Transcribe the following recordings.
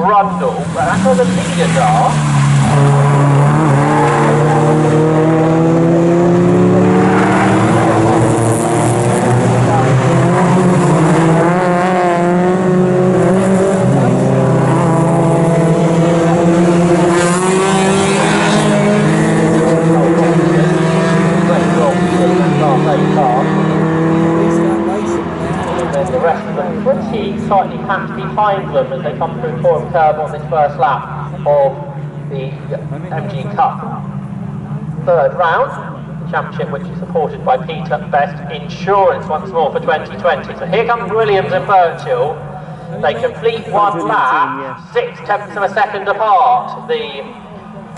Grundle, but that's where the leaders are. Slightly packed behind them as they come through Forum Curve on this first lap of the MG Cup. Third round, the championship which is supported by Peter Best Insurance once more for 2020. So here comes Williams and Birchill. They complete one lap, 0.6 of a second apart. The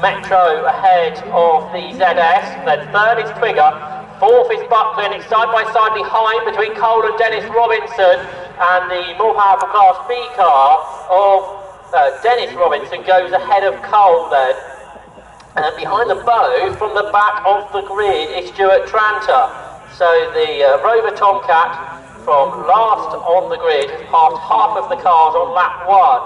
Metro ahead of the ZS, then third is Twigger. Fourth is Buckley, and it's side by side behind between Cole and Dennis Robinson, and the more powerful Class B car of Dennis Robinson goes ahead of Cole then. And behind them both, from the back of the grid, is Stuart Tranter. So the Rover Tomcat from last on the grid has passed half of the cars on lap 1.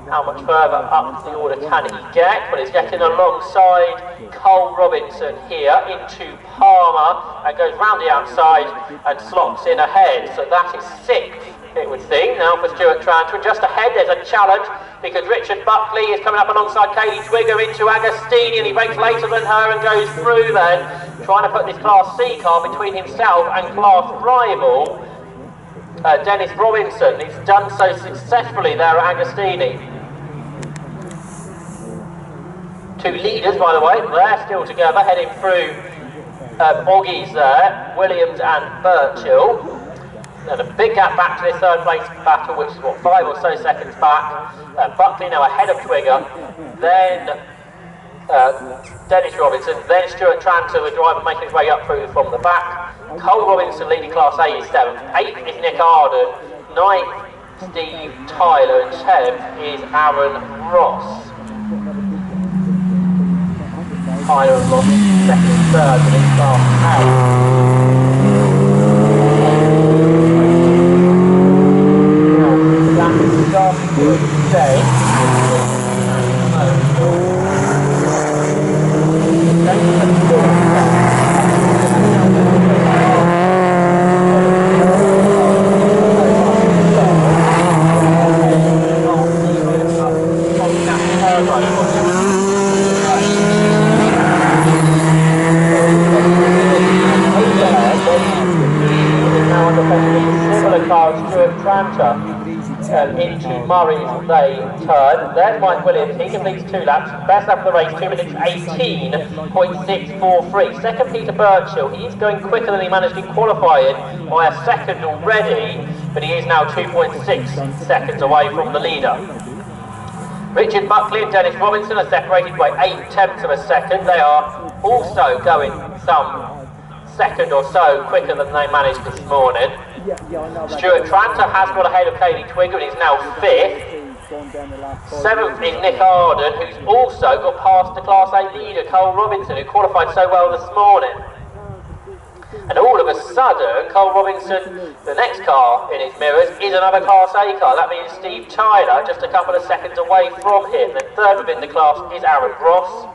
How much further up the order can he get? Well, he's getting alongside Cole Robinson here into Palmer and goes round the outside and slots in ahead. So that is 6th, it would seem, now for Stuart Tranter. And just ahead there's a challenge because Richard Buckley is coming up alongside Kaylee Twigger into Agostini, and he breaks later than her and goes through then, trying to put this Class C car between himself and class rival Dennis Robinson. He's done so successfully there at Agostini. Two leaders, by the way, they're still together, heading through Oggies there, Williams and Birchill. And a big gap back to this third place battle, which is what, 5 or so seconds back. Buckley now ahead of Twigger, then Dennis Robinson, then Stuart Tranter, the driver making his way up through from the back. Cole Robinson leading Class A is 7th, 8th is Nick Arden, 9th Steve Tyler, and 10th is Aaron Ross. Tyler and Ross 2nd and 3rd in Class A. That is starting to stay. Into Murray's they turn. There's Mike Williams, he completes 2 laps. Best lap of the race, 2 minutes 18.643. Second, Peter Birchill. He's going quicker than he managed in qualifying by a second already, but he is now 2.6 seconds away from the leader. Richard Buckley and Dennis Robinson are separated by 0.8 of a second. They are also going some second or so quicker than they managed this morning. Stuart Tranter has got ahead of Kaylee Twigger and is now 5th. 7th is Nick Arden, who's also got past the Class A leader, Cole Robinson, who qualified so well this morning. And all of a sudden, Cole Robinson, the next car in his mirrors, is another Class A car. That means Steve Tyler, just a couple of seconds away from him. Then third within the class is Aaron Ross.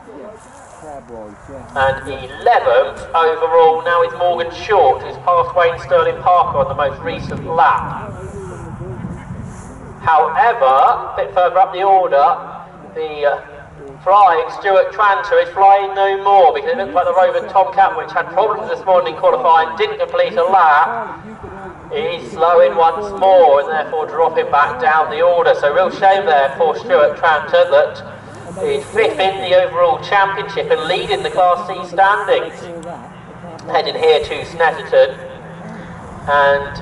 And 11th overall now is Morgan Short, who's passed Wayne Sterling Parker on the most recent lap. However, a bit further up the order, the flying Stuart Tranter is flying no more because it looks like the Rover Tomcat, which had problems this morning in qualifying, didn't complete a lap, is slowing once more and therefore dropping back down the order. So real shame there for Stuart Tranter that is 5th in the overall championship and leading the Class C standings. Heading here to Snetterton, and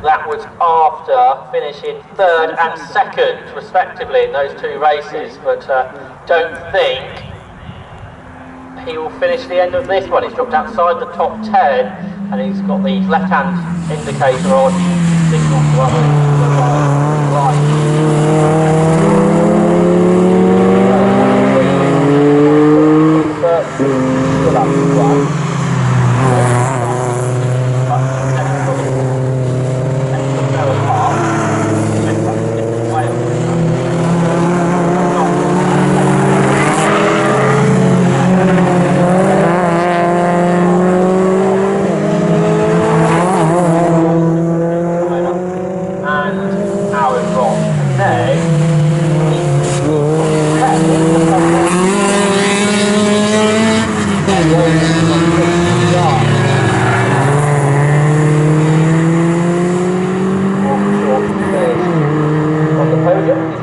that was after finishing 3rd and 2nd respectively in those 2 races, but don't think he will finish the end of this one. He's dropped outside the top 10 and he's got the left hand indicator on, signal to others right.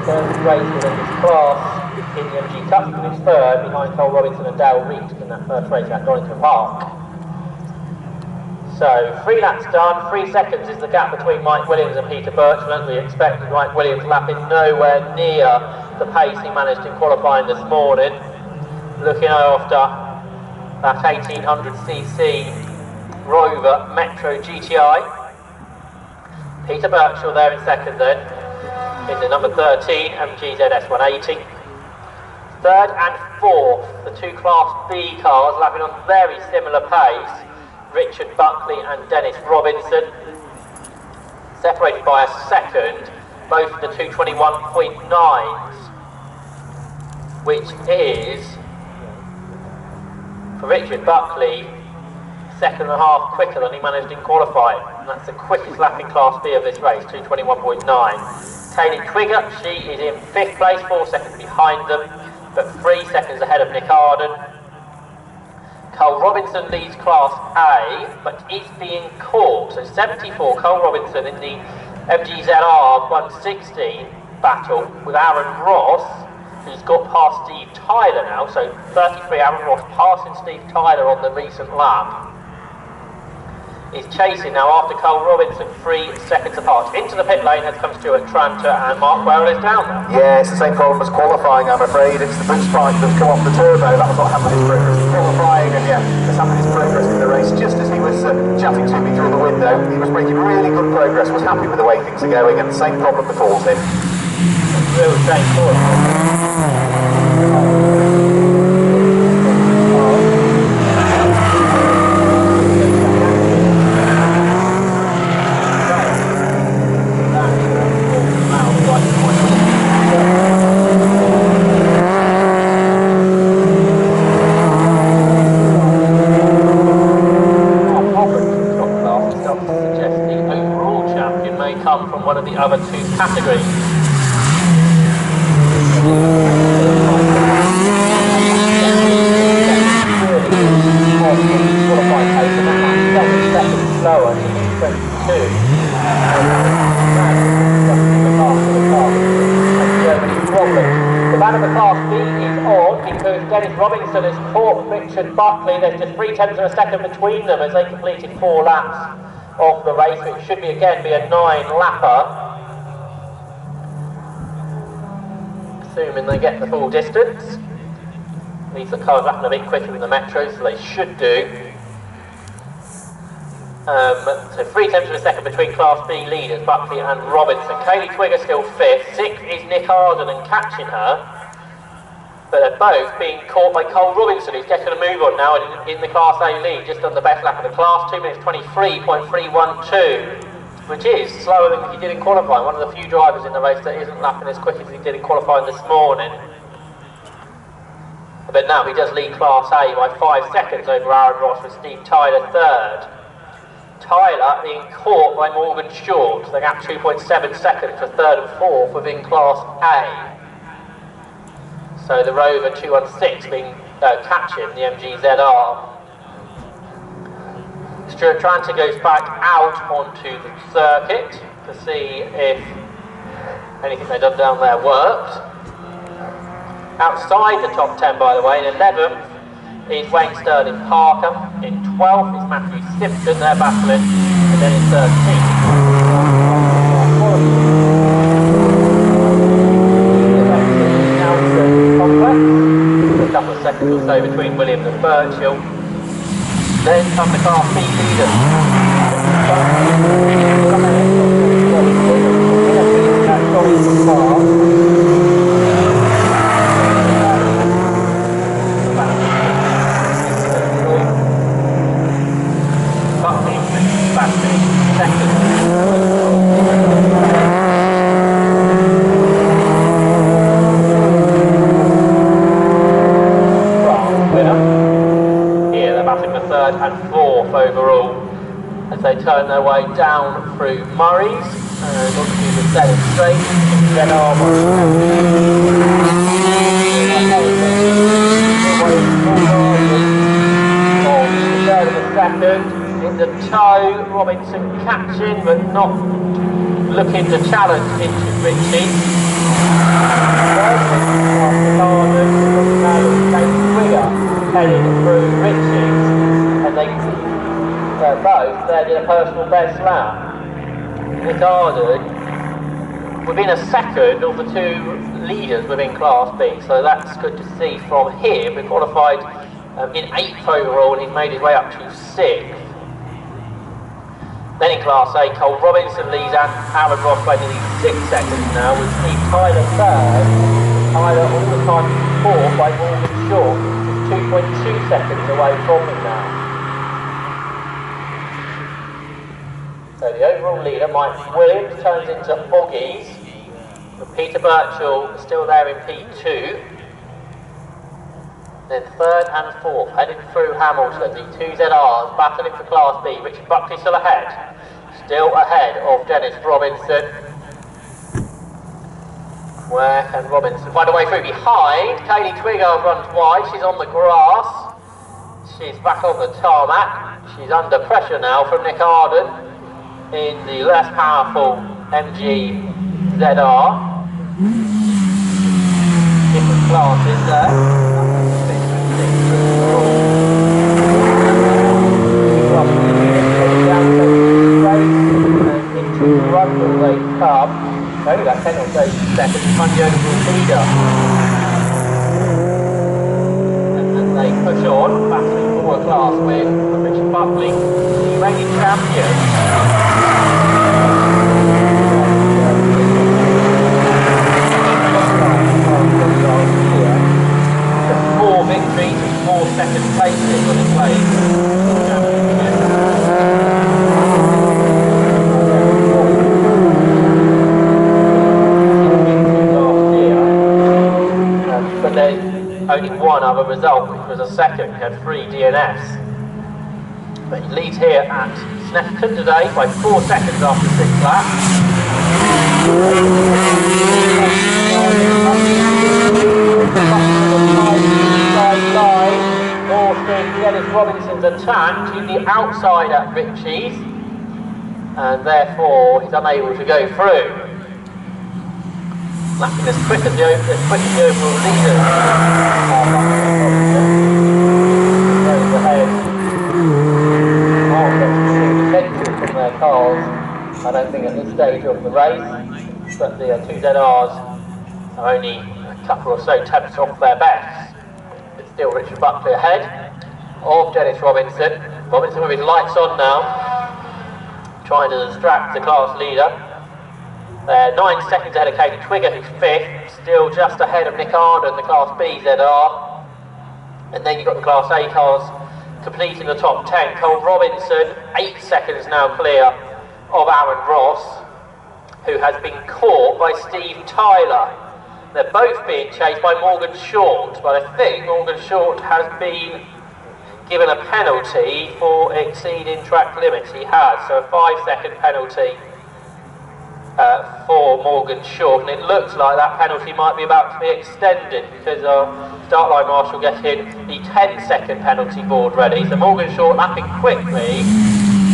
first race within this class in the MG Cup, and is third behind Cole Robinson and Dale Reed in that first race at Donington Park. So 3 laps done, 3 seconds is the gap between Mike Williams and Peter Birchland. We expected Mike Williams lapping nowhere near the pace he managed in qualifying this morning. Looking after that 1800cc Rover Metro GTI. Peter Birchall there in second then, in the number 13 MGZS 180. Third and fourth, the 2 Class B cars lapping on very similar pace. Richard Buckley and Dennis Robinson. Separated by a second, both of the 221.9s, which is, for Richard Buckley, 2.5 quicker than he managed in qualifying. And that's the quickest lap in Class B of this race, 221.9. Kaylee Twigger, she is in 5th place, 4 seconds behind them, but 3 seconds ahead of Nick Arden. Cole Robinson leads Class A, but is being caught. So 74, Cole Robinson in the MGZR 160 battle with Aaron Ross, who's got past Steve Tyler now. So 33, Aaron Ross passing Steve Tyler on the recent lap. Is chasing now after Cole Robinson, 3 seconds apart. Into the pit lane has come Stuart Tranter, and Mark Wherrell is down there. Yeah, it's the same problem as qualifying, I'm afraid. It's the boost pipe that's come off the turbo. That was what happened in progress in qualifying, and yeah, it's happened in progress in the race. Just as he was chatting to me through the window, he was making really good progress, was happy with the way things are going, and the same problem befalls him. Real shame for one of the other 2 categories. Qualified pace, and that's 7 seconds slower to 22. The ban of the Class B is on because Dennis Robinson has caught Richard Buckley. There's just 0.3 of a second between them as they completed 4 laps of the race, which should be again be a 9-lapper, assuming they get the full distance. These are cars lapping a bit quicker than the Metros, so they should do. So 0.3 of a second between Class B leaders, Buckley and Robinson. Kaylee Twigger still 5th, 6th is Nick Arden and catching her. But they're both being caught by Cole Robinson, who's getting a move on now in the Class A lead, just on the best lap of the class, 2 minutes 23.312, which is slower than he did in qualifying. One of the few drivers in the race that isn't lapping as quick as he did in qualifying this morning. But now he does lead Class A by 5 seconds over Aaron Ross with Steve Tyler 3rd. Tyler being caught by Morgan Short, so they gap 2.7 seconds for 3rd and 4th within Class A. So the Rover 216 being catching the MGZR. Stuart Tranter goes back out onto the circuit to see if anything they've done down there worked. Outside the top 10, by the way, in 11th is Wayne Sterling Parker. In 12th is Matthew Simpson, they're battling. And then in 13th. A couple of seconds or so between Williams and Birchall. Then come the Class B leaders. And 4th overall as they turn their way down through Murray's and onto the Senate Straight. Then second in the tow, Robinson catching but not looking to challenge into Richie. there did a personal best lap. Nick Arden within a second of the two leaders within Class B, so that's good to see from him. He qualified in 8th overall and he's made his way up to 6th. Then in Class A, Cole Robinson leads Aaron Ross by nearly 6 seconds now, with Steve Tyler 3rd. Tyler all the time 4th by Morgan Short, who's 2.2 seconds away from him now. So the overall leader, Mike Williams, turns into Oggies. Peter Birchall still there in P2. Then 3rd and 4th, heading through Hamilton, the 2ZRs battling for Class B. Richard Buckley still ahead of Dennis Robinson. Where can Robinson find a way through? Behind, Kaylee Twigger runs wide, she's on the grass. She's back on the tarmac. She's under pressure now from Nick Arden in the less powerful MGZR. Different classes there. Into the run will they come. Only about 10 or so seconds from the overall leader. And then they push on, battling for a class win for Richard Buckley, the reigning champion. 4 victories and 4 second places on his way. But there's only one other result, which was a second. He had 3 DNFs. But he leads here at Snetterton today by 4 seconds after 6 laps. Dennis Robinson's attack to the outside at Ritchie's, and therefore he's unable to go through. Lapping as quick as the overall leader. Goes ahead. Potential from their cars, I don't think at this stage of the race, but the 2ZRs are only a couple or so tenths off their best. It's still Richard Buckley ahead of Dennis Robinson. Robinson with his lights on now, trying to distract the class leader. 9 seconds ahead of Katie Twigger, who's 5th, still just ahead of Nick Arden, the Class B ZR. And then you've got the Class A cars completing the top 10. Cole Robinson, 8 seconds now clear of Aaron Ross, who has been caught by Steve Tyler. They're both being chased by Morgan Short, but I think Morgan Short has been given a penalty for exceeding track limits. He has, so a 5-second penalty for Morgan Short, and it looks like that penalty might be about to be extended because start line marshal getting the 10-second penalty board ready. So Morgan Short lapping quickly,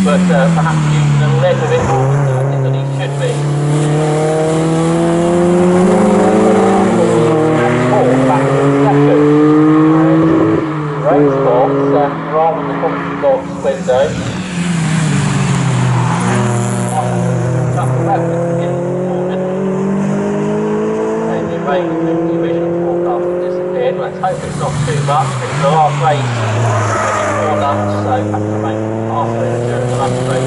but perhaps using a little bit more than he should be. Back to second. Race box rather than the commentary box window. The original forecast has disappeared. Let's hope it's not too much. It's the last race before lunch, so perhaps we'll make halfway during the lunch break.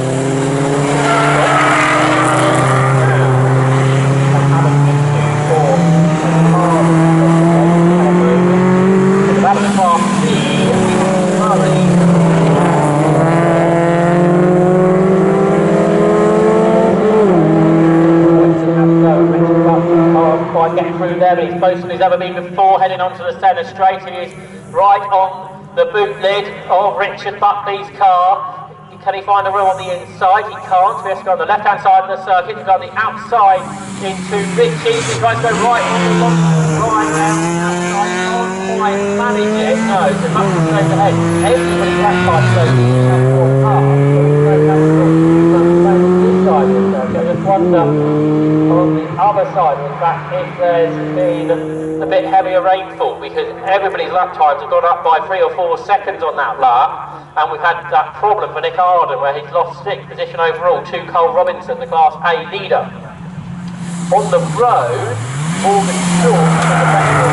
Getting through there, but he's closer than he's ever been before, heading onto the centre straight. He is right on the boot lid of Richard Buckley's car. Can he find a room on the inside? He can't. He has to go on the left hand side of the circuit. He's got the outside into Ritchie's. He tries to go right on the long right now. Can't quite manage it. No, so much straight ahead. Everybody's left side, so he's going to walk up. So he's going to have to go this side of the circuit. I just wonder on the other side was that if there's been a bit heavier rainfall, because everybody's lap times have gone up by 3 or 4 seconds on that lap, and we've had that problem for Nick Arden where he's lost 6th position overall to Cole Robinson, the Class A leader. On the road, Morgan Short has a better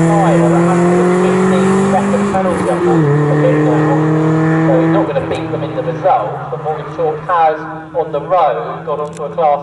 tyre, that has a 15-second penalty for him now. So he's not going to beat them in the result, but Morgan Short has, on the road, got onto a Class